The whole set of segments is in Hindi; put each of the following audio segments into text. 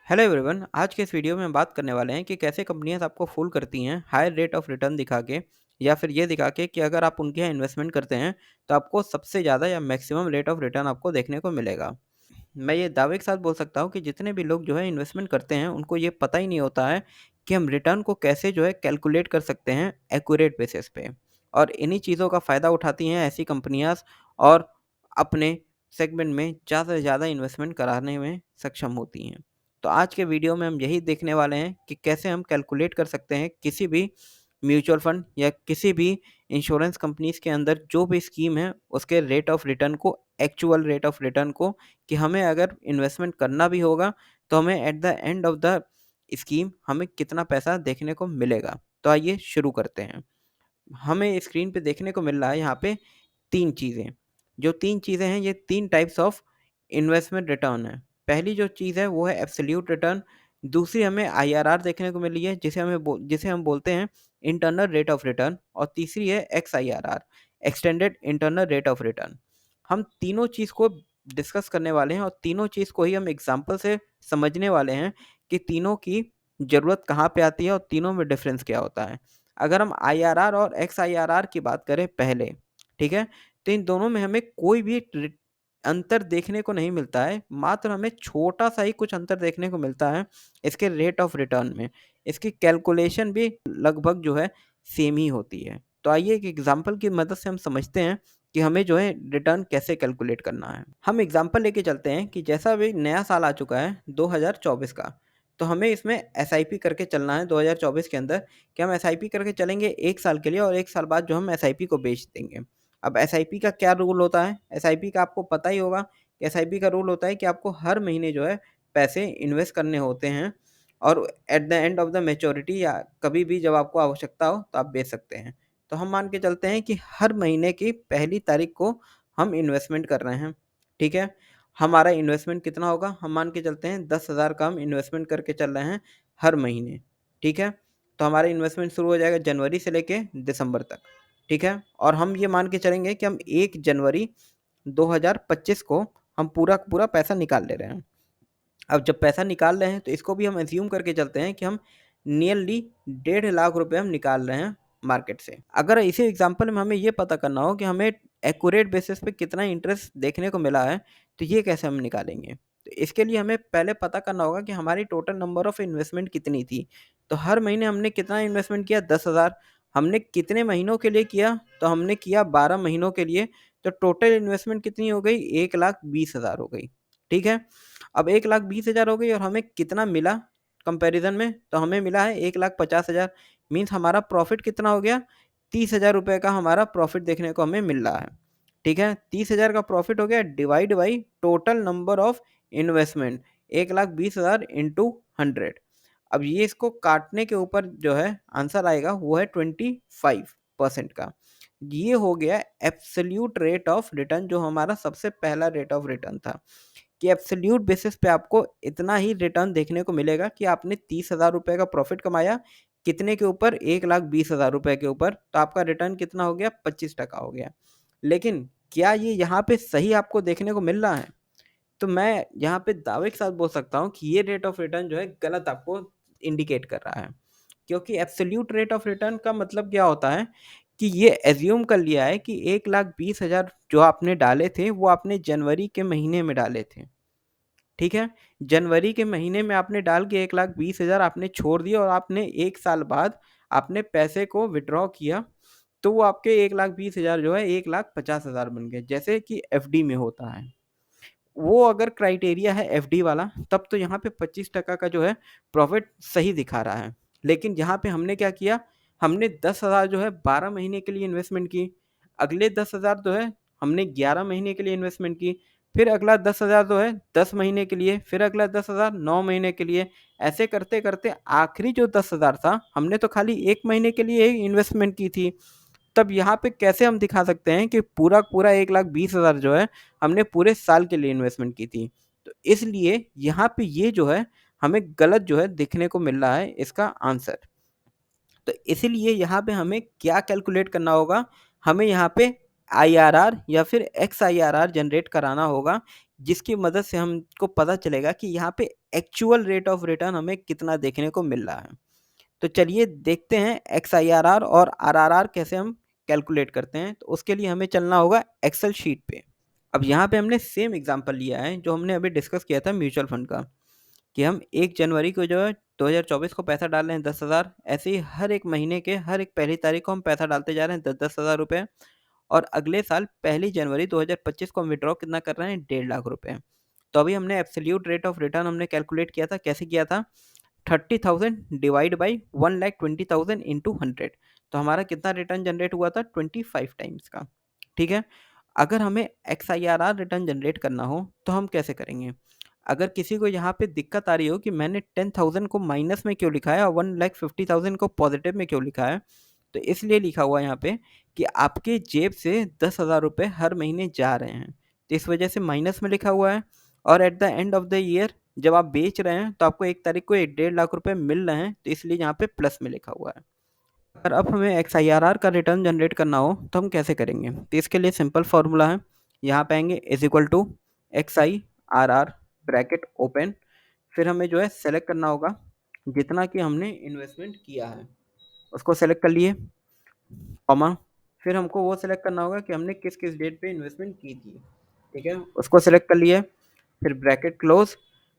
Hello everyone. आज के इस वीडियो में हम बात करने वाले हैं कि कैसे कंपनियां आपको फूल करती हैं हायर रेट ऑफ रिटर्न दिखा के, या फिर ये दिखा के कि अगर आप उनके यहाँ इन्वेस्टमेंट करते हैं तो आपको सबसे ज़्यादा या मैक्सिमम रेट ऑफ रिटर्न आपको देखने को मिलेगा। मैं ये दावे के साथ बोल सकता हूँ कि जितने भी लोग जो है इन्वेस्टमेंट करते हैं उनको ये पता ही नहीं होता है कि हम रिटर्न को कैसे जो है कैलकुलेट कर सकते हैं एक्यूरेट बेसिस पे। और इन्हीं चीज़ों का फ़ायदा उठाती हैं ऐसी कंपनियाँ और अपने सेगमेंट में ज़्यादा से ज़्यादा इन्वेस्टमेंट कराने में सक्षम होती हैं। तो आज के वीडियो में हम यही देखने वाले हैं कि कैसे हम कैलकुलेट कर सकते हैं किसी भी म्यूचुअल फंड या किसी भी इंश्योरेंस कंपनीज़ के अंदर जो भी स्कीम है उसके रेट ऑफ रिटर्न को, एक्चुअल रेट ऑफ रिटर्न को, कि हमें अगर इन्वेस्टमेंट करना भी होगा तो हमें at the end of the scheme हमें कितना पैसा देखने को मिलेगा। तो आइए शुरू करते हैं। हमें स्क्रीन पे देखने को मिल रहा है यहाँ पे 3 चीज़ें। जो 3 चीज़ें हैं ये 3 टाइप्स ऑफ इन्वेस्टमेंट रिटर्न है। पहली जो चीज़ है वो है एब्सोल्यूट रिटर्न, दूसरी हमें आईआरआर देखने को मिली है जिसे हम बोलते हैं इंटरनल रेट ऑफ रिटर्न, और तीसरी है XIRR, extended internal rate of return. हम तीनों चीज़ को डिस्कस करने वाले हैं और तीनों चीज़ को ही हम एग्ज़ाम्पल से समझने वाले हैं कि तीनों की ज़रूरत कहाँ पे आती है और तीनों में डिफ़रेंस क्या होता है। अगर हम आईआरआर और एक्सआईआरआर की बात करें पहले, ठीक है? तो इन दोनों में हमें कोई भी अंतर देखने को नहीं मिलता है, मात्र हमें छोटा-सा ही कुछ अंतर देखने को मिलता है इसके रेट ऑफ रिटर्न में। इसकी कैलकुलेशन भी लगभग जो है सेम ही होती है। तो आइए एक एग्ज़ाम्पल की मदद से हम समझते हैं कि हमें जो है रिटर्न कैसे कैलकुलेट करना है। हम एग्ज़ाम्पल लेके चलते हैं कि जैसा अभी नया साल आ चुका है 2024 का, तो हमें इसमें एसआईपी करके चलना है 2024 के अंदर, कि हम एसआईपी करके चलेंगे 1 साल के लिए और 1 साल बाद जो हम एसआईपी को बेच देंगे। अब एसआईपी का क्या रूल होता है? एसआईपी का आपको पता ही होगा कि एसआईपी का रूल होता है कि आपको हर महीने जो है पैसे इन्वेस्ट करने होते हैं, और at the end of the maturity या कभी भी जब आपको आवश्यकता हो तो आप बेच सकते हैं। तो हम मान के चलते हैं कि हर महीने की पहली तारीख को हम इन्वेस्टमेंट कर रहे हैं, ठीक है? हमारा इन्वेस्टमेंट कितना होगा? हम मान के चलते हैं 10,000 का हम इन्वेस्टमेंट करके चल रहे हैं हर महीने, ठीक है? तो हमारा इन्वेस्टमेंट शुरू हो जाएगा जनवरी से लेके दिसंबर तक, ठीक है? और हम ये मान के चलेंगे कि हम 1 जनवरी 2025 को हम पूरा का पूरा पैसा निकाल ले रहे हैं। अब जब पैसा निकाल रहे हैं तो इसको भी हम अज़्यूम करके चलते हैं कि हम नियरली 1.5 लाख रुपए हम निकाल रहे हैं मार्केट से। अगर इसी एग्ज़ाम्पल में हमें ये पता करना हो कि हमें एक्यूरेट बेसिस पे कितना इंटरेस्ट देखने को मिला है, तो ये कैसे हम निकालेंगे? तो इसके लिए हमें पहले पता करना होगा कि हमारी टोटल नंबर ऑफ इन्वेस्टमेंट कितनी थी। तो हर महीने हमने कितना इन्वेस्टमेंट किया? 10,000। हमने कितने महीनों के लिए किया? तो हमने किया 12 महीनों के लिए। तो टोटल इन्वेस्टमेंट कितनी हो गई? 1,20,000 हो गई, ठीक है? अब 1,20,000 हो गई और हमें कितना मिला कंपैरिज़न में? तो हमें मिला है 1,50,000। मीन्स हमारा प्रॉफ़िट कितना हो गया? 30,000 रुपए का हमारा प्रॉफ़िट देखने को हमें मिल रहा है, ठीक है? 30,000 का प्रॉफ़िट हो गया divide by total number of investment, 1,20,000 into 100। अब ये इसको काटने के ऊपर जो है आंसर आएगा वो है 25% का। ये हो गया एब्सोल्यूट रेट ऑफ रिटर्न, जो हमारा सबसे पहला रेट ऑफ रिटर्न था। कि एब्सोल्यूट बेसिस पे आपको इतना ही रिटर्न देखने को मिलेगा कि आपने 30,000 रुपए का प्रॉफ़िट कमाया, कितने के ऊपर? 1,20,000 रुपए के ऊपर, तो आपका रिटर्न कितना हो गया? 25% हो गया। लेकिन क्या ये यहाँ पे सही आपको देखने को मिल रहा है? तो मैं यहाँ पे दावे के साथ बोल सकता हूँ कि ये रेट ऑफ रिटर्न जो है गलत आपको इंडिकेट कर रहा है। क्योंकि एब्सोल्यूट रेट ऑफ रिटर्न का मतलब क्या होता है कि ये एज़्यूम कर लिया है कि 1,20,000 जो आपने डाले थे वो आपने जनवरी के महीने में डाले थे। ठीक है? जनवरी के महीने में आपने डाल के 1,20,000 आपने छोड़ दिया और आपने 1 साल बाद आपने पैसे को विथड्रॉ किया, तो वो आपके 1,20,000 जो है 1,50,000 बन गए, जैसे कि एफडी में होता है। वो अगर क्राइटेरिया है एफडी वाला, तब तो यहाँ पे 25% का जो है प्रॉफ़िट सही दिखा रहा है। लेकिन यहाँ पे हमने क्या किया, हमने 10,000 जो है 12 महीने के लिए इन्वेस्टमेंट की, अगले 10,000 जो है हमने 11 महीने के लिए इन्वेस्टमेंट की, फिर अगला 10,000 जो है 10 महीने के लिए, फिर अगला 10,000 9 महीने के लिए, ऐसे करते-करते आखिरी जो 10,000 था, हमने तो खाली 1 महीने के लिए ही इन्वेस्टमेंट की थी। तब यहाँ पे कैसे हम दिखा सकते हैं कि पूरा पूरा 1,20,000 जो है हमने पूरे साल के लिए इन्वेस्टमेंट की थी। तो इसलिए यहाँ पे ये जो है हमें गलत जो है देखने को मिल रहा है इसका आंसर। तो इसीलिए यहाँ पे हमें क्या कैलकुलेट करना होगा, हमें यहाँ पे आईआरआर या फिर एक्सआईआरआर जनरेट कराना होगा जिसकी मदद से हमको पता चलेगा कि यहाँ पे एक्चुअल रेट ऑफ रिटर्न हमें कितना देखने को मिल रहा है। तो चलिए देखते हैं एक्सआईआरआर और आरआरआर कैसे हम कैलकुलेट करते हैं। तो उसके लिए हमें चलना होगा एक्सेल शीट पे। अब यहाँ पे हमने सेम एग्जांपल लिया है जो हमने अभी डिस्कस किया था म्यूचुअल फंड का, कि हम 1 जनवरी को जो है 2024 को पैसा डाल रहे हैं 10,000, ऐसे ही हर एक महीने के हर एक पहली तारीख को हम पैसा डालते जा रहे हैं 10-10 हज़ार रुपये, और अगले साल पहली जनवरी 2025 को हम विड्रॉ कितना कर रहे हैं, 1.5 लाख रुपए। तो अभी हमने एब्सोल्यूट रेट ऑफ रिटर्न हमने कैलकुलेट किया था, कैसे किया था, 30,000 डिवाइड बाई 1,20,000 इंटू 100। तो हमारा कितना रिटर्न जनरेट हुआ था, 25 टाइम्स का। ठीक है। अगर हमें XIRR रिटर्न जनरेट करना हो तो हम कैसे करेंगे? अगर किसी को यहाँ पे दिक्कत आ रही हो कि मैंने 10,000 को माइनस में क्यों लिखा है और 1,50,000 को पॉजिटिव में क्यों लिखा है, तो इसलिए लिखा हुआ है यहाँ पे कि आपके जेब से 10,000 रुपये हर महीने जा रहे हैं, तो इस वजह से माइनस में लिखा हुआ है। और at the end of the year जब आप बेच रहे हैं तो आपको 1 तारीख को 1.5 लाख रुपए मिल रहे हैं, तो इसलिए यहाँ पे प्लस में लिखा हुआ है। और अब हमें XIRR का रिटर्न जनरेट करना हो तो हम कैसे करेंगे? तो इसके लिए सिंपल फार्मूला है, यहाँ पे आएंगे is equal to XIRR bracket open, फिर हमें जो है सेलेक्ट करना होगा जितना कि हमने इन्वेस्टमेंट किया है, उसको सेलेक्ट कर लिए, कॉमा, फिर हमको वो सेलेक्ट करना होगा कि हमने किस किस डेट पे इन्वेस्टमेंट की थी। ठीक है, उसको सेलेक्ट कर लिए, फिर ब्रैकेट क्लोज,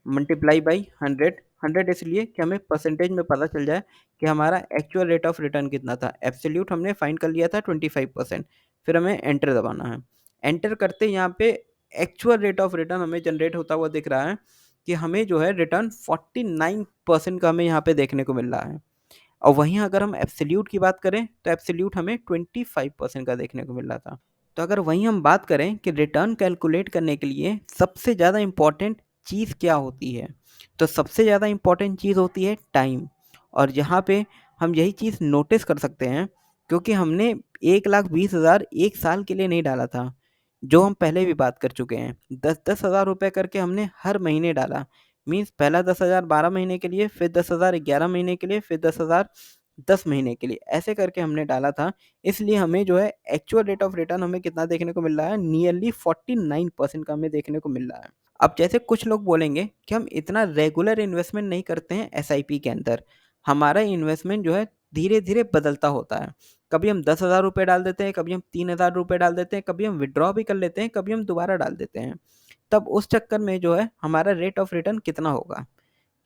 मल्टीप्लाई बाई 100 इसलिए कि हमें परसेंटेज में पता चल जाए कि हमारा एक्चुअल रेट ऑफ रिटर्न कितना था। एब्सोल्यूट हमने फाइंड कर लिया था 25%। फिर हमें एंटर दबाना है। एंटर करते यहाँ पे एक्चुअल रेट ऑफ रिटर्न हमें जनरेट होता हुआ दिख रहा है कि हमें जो है रिटर्न 49% का हमें यहाँ पे देखने को मिल रहा है। और वहीं अगर हम एब्सोल्यूट की बात करें तो एब्सोल्यूट हमें 25% का देखने को मिल रहा था। तो अगर वहीं हम बात करें कि रिटर्न कैलकुलेट करने के लिए सबसे ज़्यादा इम्पॉर्टेंट चीज़ क्या होती है, तो सबसे ज़्यादा इम्पॉर्टेंट चीज़ होती है टाइम। और यहाँ पे हम यही चीज़ नोटिस कर सकते हैं क्योंकि हमने 1,20,000 एक साल के लिए नहीं डाला था, जो हम पहले भी बात कर चुके हैं। 10-10 हज़ार रुपये करके हमने हर महीने डाला। मीन्स पहला 10,000 12 महीने के लिए, फिर 10,000 11 महीने के लिए, फिर 10,000 10 महीने के लिए, ऐसे करके हमने डाला था। इसलिए हमें जो है एक्चुअल रेट ऑफ रिटर्न हमें कितना देखने को मिल रहा है, नियरली 49% का हमें देखने को मिल रहा है। अब जैसे कुछ लोग बोलेंगे कि हम इतना रेगुलर इन्वेस्टमेंट नहीं करते हैं एसआईपी के अंदर, हमारा इन्वेस्टमेंट जो है धीरे धीरे बदलता होता है। कभी हम 10,000 रुपये डाल देते हैं, कभी हम 3,000 रुपये डाल देते हैं, कभी हम विड्रॉ भी कर लेते हैं, कभी हम दोबारा डाल देते हैं। तब उस चक्कर में जो है हमारा रेट ऑफ रिटर्न कितना होगा।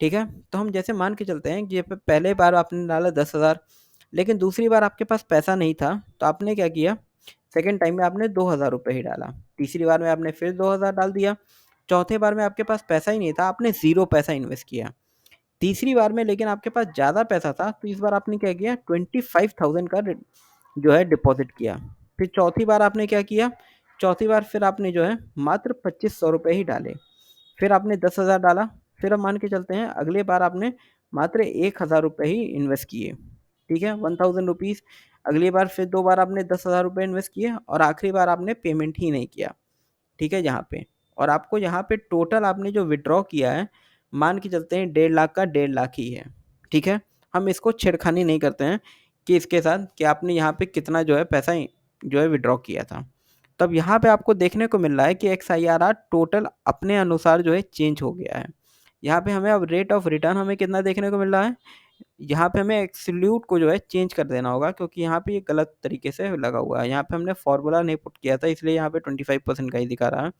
ठीक है, तो हम जैसे मान के चलते हैं कि पहले बार आपने डाला 10,000, लेकिन दूसरी बार आपके पास पैसा नहीं था, तो आपने क्या किया, सेकंड टाइम में आपने 2,000 रुपये ही डाला, तीसरी बार में आपने फिर 2,000 डाल दिया, चौथे बार में आपके पास पैसा ही नहीं था, आपने ज़ीरो पैसा इन्वेस्ट किया। तीसरी बार में लेकिन आपके पास ज़्यादा पैसा था, तो इस बार आपने क्या किया, 25,000 का जो है डिपॉजिट किया। फिर चौथी बार आपने क्या किया, चौथी बार फिर आपने जो है मात्र 2,500 रुपये ही डाले। फिर आपने 10,000 डाला, फिर हम मान के चलते हैं अगले बार आपने मात्र 1,000 रुपये ही इन्वेस्ट किए। ठीक है, 1,000 रुपीज़। अगली बार फिर 2 बार आपने 10,000 रुपये इन्वेस्ट किए और आखिरी बार आपने पेमेंट ही नहीं किया। ठीक है, यहाँ पे, और आपको यहाँ पे टोटल आपने जो विथड्रॉ किया है, मान के चलते हैं 1.5 लाख का 1.5 लाख ही है। ठीक है, हम इसको छेड़खानी नहीं करते हैं कि इसके साथ कि आपने यहाँ पे कितना जो है पैसा जो है विथड्रॉ किया था। तब यहाँ पे आपको देखने को मिल रहा है कि XIRR टोटल अपने अनुसार जो है चेंज हो गया है। यहाँ पे हमें अब रेट ऑफ रिटर्न हमें कितना देखने को मिल रहा है, यहाँ पे हमें एब्सोल्यूट को जो है चेंज कर देना होगा क्योंकि यहाँ पे ये गलत तरीके से लगा हुआ है। यहाँ पे हमने फार्मूला नहीं पुट किया था, इसलिए यहाँ पे 25% का ही दिखा रहा है।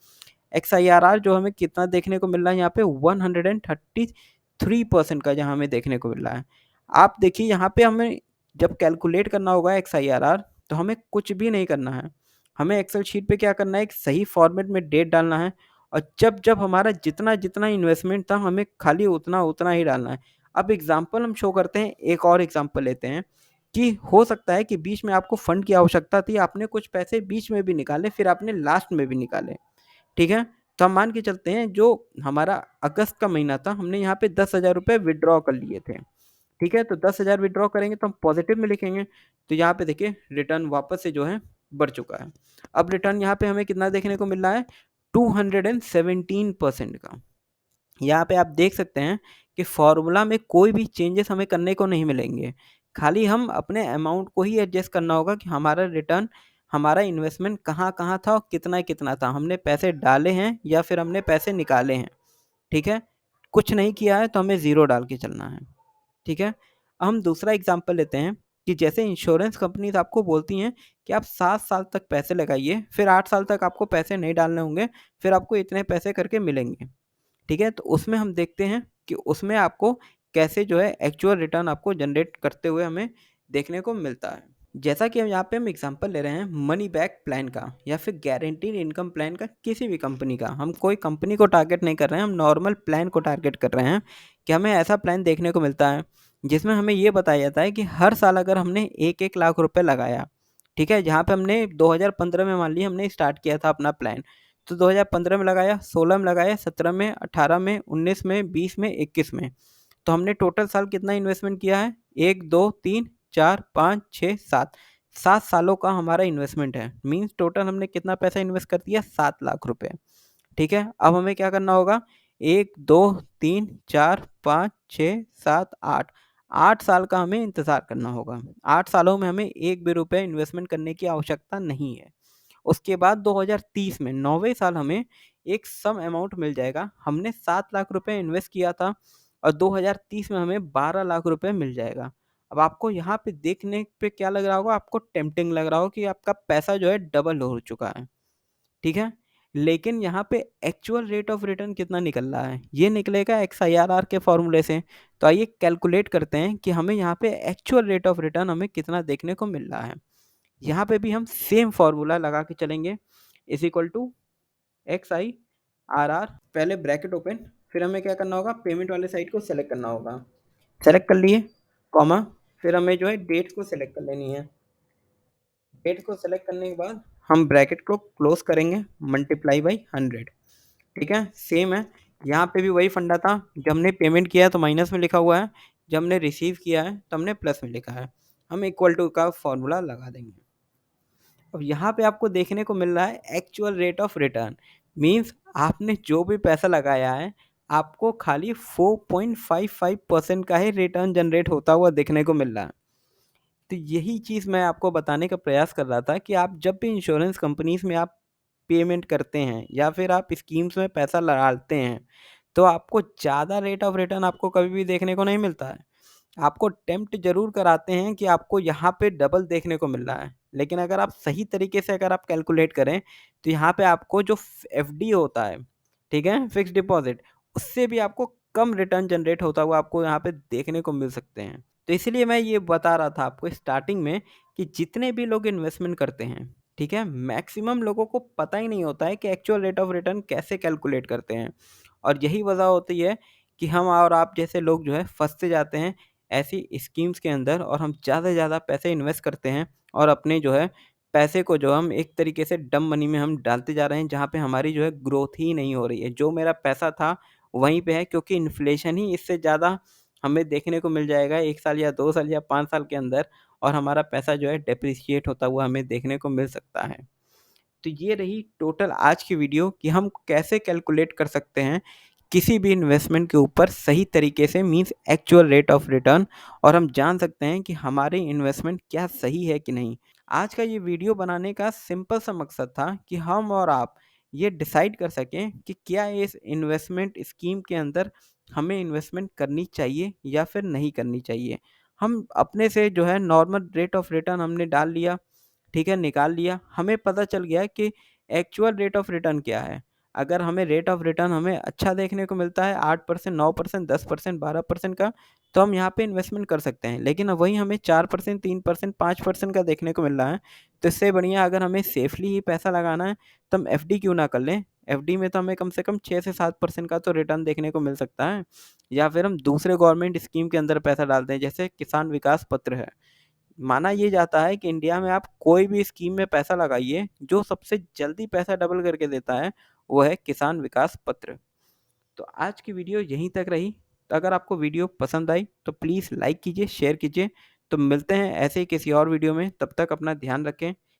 XIRR जो हमें कितना देखने को मिल रहा है, यहाँ पे 133% का जहाँ हमें देखने को मिल रहा है। आप देखिए यहाँ पे हमें जब कैलकुलेट करना होगा XIRR, तो हमें कुछ भी नहीं करना है। हमें एक्सेल शीट पे क्या करना है, एक सही फॉर्मेट में डेट डालना है, और जब जब हमारा जितना जितना इन्वेस्टमेंट था हमें खाली उतना उतना ही डालना है। अब एग्जाम्पल हम शो करते हैं, एक और एग्जाम्पल लेते हैं कि हो सकता है कि बीच में आपको फंड की आवश्यकता थी, आपने कुछ पैसे बीच में भी निकाले, फिर आपने लास्ट में भी निकाले। ठीक है, तो हम मान के चलते हैं जो हमारा अगस्त का महीना था, हमने यहाँ पे 10,000 रुपये विड्रॉ कर लिए थे। ठीक है, तो 10,000 विड्रॉ करेंगे तो हम पॉजिटिव में लिखेंगे, तो यहाँ पे देखिए रिटर्न वापस से जो है बढ़ चुका है। अब रिटर्न यहाँ पे हमें कितना देखने को मिल रहा है, 217% का। यहाँ पे आप देख सकते हैं कि फॉर्मूला में कोई भी चेंजेस हमें करने को नहीं मिलेंगे, खाली हम अपने अमाउंट को ही एडजस्ट करना होगा कि हमारा रिटर्न हमारा इन्वेस्टमेंट कहाँ-कहाँ था और कितना-कितना था, हमने पैसे डाले हैं या फिर हमने पैसे निकाले हैं, ठीक है? कुछ नहीं किया है तो हमें ज़ीरो डाल के चलना है, ठीक है? हम दूसरा एग्ज़ाम्पल लेते हैं कि जैसे इंश्योरेंस कंपनीज़ आपको बोलती हैं कि आप 7 साल तक पैसे लगाइए, फिर 8 साल तक आपको पैसे नहीं डालने होंगे, फिर आपको इतने पैसे करके मिलेंगे, ठीक है? तो उसमें हम देखते हैं कि उसमें आपको कैसे जो है एक्चुअल रिटर्न आपको जनरेट करते हुए हमें देखने को मिलता है। जैसा कि हम यहाँ पे हम एग्जांपल ले रहे हैं मनी बैक प्लान का या फिर गारंटीड इनकम प्लान का, किसी भी कंपनी का। हम कोई कंपनी को टारगेट नहीं कर रहे हैं, हम नॉर्मल प्लान को टारगेट कर रहे हैं कि हमें ऐसा प्लान देखने को मिलता है जिसमें हमें ये बताया जाता है कि हर साल अगर हमने 1-1 लाख रुपए लगाया, ठीक है? जहाँ पे हमने 2015 में मान ली हमने स्टार्ट किया था अपना प्लान, तो 2015 में लगाया, 16 में लगाया, 17 में, 18 में, 19 में, 20 में, 21 में। तो हमने टोटल साल कितना इन्वेस्टमेंट किया है? 1, 2, 3, 4, 5, 6, 7। 7 सालों का हमारा इन्वेस्टमेंट है। मीन्स टोटल हमने कितना पैसा इन्वेस्ट कर दिया? 7 लाख रुपए। ठीक है? अब हमें क्या करना होगा? 1, 2, 3, 4, 5, 6, 7, 8। 8 साल का हमें इंतज़ार करना होगा। 8 सालों में हमें 1 भी रुपए इन्वेस्टमेंट करने की आवश्यकता नहीं है। उसके बाद 2030 में 9वें साल हमें एक सम अमाउंट मिल जाएगा। हमने 7 लाख रुपए इन्वेस्ट किया था और 2030 में हमें 12 लाख रुपए मिल जाएगा। अब आपको यहाँ पे देखने पे क्या लग रहा होगा? आपको टेम्प्टिंग लग रहा होगा कि आपका पैसा जो है डबल हो चुका है, ठीक है? लेकिन यहाँ पे एक्चुअल रेट ऑफ रिटर्न कितना निकल रहा है? ये निकलेगा XIRR के फ़ॉर्मूले से। तो आइए कैलकुलेट करते हैं कि हमें यहाँ पे एक्चुअल रेट ऑफ रिटर्न हमें कितना देखने को मिल रहा है। यहाँ पे भी हम सेम फ़ॉर्मूला लगा के चलेंगे, इज़ इक्वल टू XIRR, पहले ब्रैकेट ओपन, फिर हमें क्या करना होगा? पेमेंट वाले साइड को सेलेक्ट करना होगा। सेलेक्ट कर लिए, कॉमा, फिर हमें जो है डेट को सेलेक्ट कर लेनी है। डेट को सेलेक्ट करने के बाद हम ब्रैकेट को क्लोज करेंगे, मल्टीप्लाई बाई 100, ठीक है? सेम है, यहाँ पे भी वही फंडा था। जब हमने पेमेंट किया है तो माइनस में लिखा हुआ है, जब हमने रिसीव किया है तो हमने प्लस में लिखा है। हम इक्वल टू का फॉर्मूला लगा देंगे। अब यहाँ पे आपको देखने को मिल रहा है actual rate of return, means आपने जो भी पैसा लगाया है, आपको खाली 4.55% का ही रिटर्न जनरेट होता हुआ देखने को मिल रहा है। तो यही चीज़ मैं आपको बताने का प्रयास कर रहा था कि आप जब भी इंश्योरेंस कंपनीज़ में आप पेमेंट करते हैं या फिर आप स्कीम्स में पैसा डालते हैं, तो आपको ज़्यादा रेट ऑफ रिटर्न आपको कभी भी देखने को नहीं मिलता है। आपको टेम्प्ट ज़रूर कराते हैं कि आपको यहाँ पे डबल देखने को मिल रहा है। लेकिन अगर आप सही तरीके से अगर आप कैलकुलेट करें, तो यहाँ पे आपको जो एफडी होता है, ठीक है? फिक्स्ड डिपॉज़िट, उससे भी आपको कम रिटर्न जनरेट होता हुआ आपको यहाँ पे देखने को मिल सकते हैं। तो इसीलिए मैं ये बता रहा था आपको स्टार्टिंग में कि जितने भी लोग इन्वेस्टमेंट करते हैं, ठीक है? मैक्सिमम लोगों को पता ही नहीं होता है कि एक्चुअल रेट ऑफ रिटर्न कैसे कैलकुलेट करते हैं। और यही वजह होती है कि हम और आप जैसे लोग जो है फँसते जाते हैं ऐसी स्कीम्स के अंदर, और हम ज़्यादा से ज़्यादा पैसे इन्वेस्ट करते हैं और अपने जो है पैसे को जो हम एक तरीके से डम मनी में हम डालते जा रहे हैं, जहाँ पे हमारी जो है ग्रोथ ही नहीं हो रही है। जो मेरा पैसा था वहीं पे है, क्योंकि इन्फ्लेशन ही इससे ज़्यादा हमें देखने को मिल जाएगा 1 साल या 2 साल या 5 साल के अंदर, और हमारा पैसा जो है डेप्रिशिएट होता हुआ हमें देखने को मिल सकता है। तो ये रही टोटल आज की वीडियो कि हम कैसे कैलकुलेट कर सकते हैं किसी भी इन्वेस्टमेंट के ऊपर सही तरीके से, means actual rate of return, और हम जान सकते हैं कि हमारी इन्वेस्टमेंट क्या सही है कि नहीं। आज का ये वीडियो बनाने का सिंपल सा मकसद था कि हम और आप ये डिसाइड कर सकें कि क्या इस इन्वेस्टमेंट स्कीम के अंदर हमें इन्वेस्टमेंट करनी चाहिए या फिर नहीं करनी चाहिए। हम अपने से जो है नॉर्मल रेट ऑफ रिटर्न हमने डाल लिया, ठीक है, निकाल लिया। हमें पता चल गया कि एक्चुअल रेट ऑफ रिटर्न क्या है। अगर हमें रेट ऑफ रिटर्न हमें अच्छा देखने को मिलता है 8%, 9%, 10%, 12% का, तो हम यहाँ पे इन्वेस्टमेंट कर सकते हैं। लेकिन अब वही हमें 4%, 3%, 5% का देखने को मिल रहा है, तो इससे बढ़िया अगर हमें सेफली ही पैसा लगाना है, तो हम एफडी क्यों ना कर लें। एफडी में तो हमें कम से कम 6 से 7% का तो रिटर्न देखने को मिल सकता है। या फिर हम दूसरे गवर्नमेंट स्कीम के अंदर पैसा डालते हैं, जैसे किसान विकास पत्र है। माना ये जाता है कि इंडिया में आप कोई भी स्कीम में पैसा लगाइए, जो सबसे जल्दी पैसा डबल करके देता है, वो है किसान विकास पत्र। तो आज की वीडियो यहीं तक रही। तो अगर आपको वीडियो पसंद आई तो प्लीज़ लाइक कीजिए, शेयर कीजिए। तो मिलते हैं ऐसे ही किसी और वीडियो में, तब तक अपना ध्यान रखें।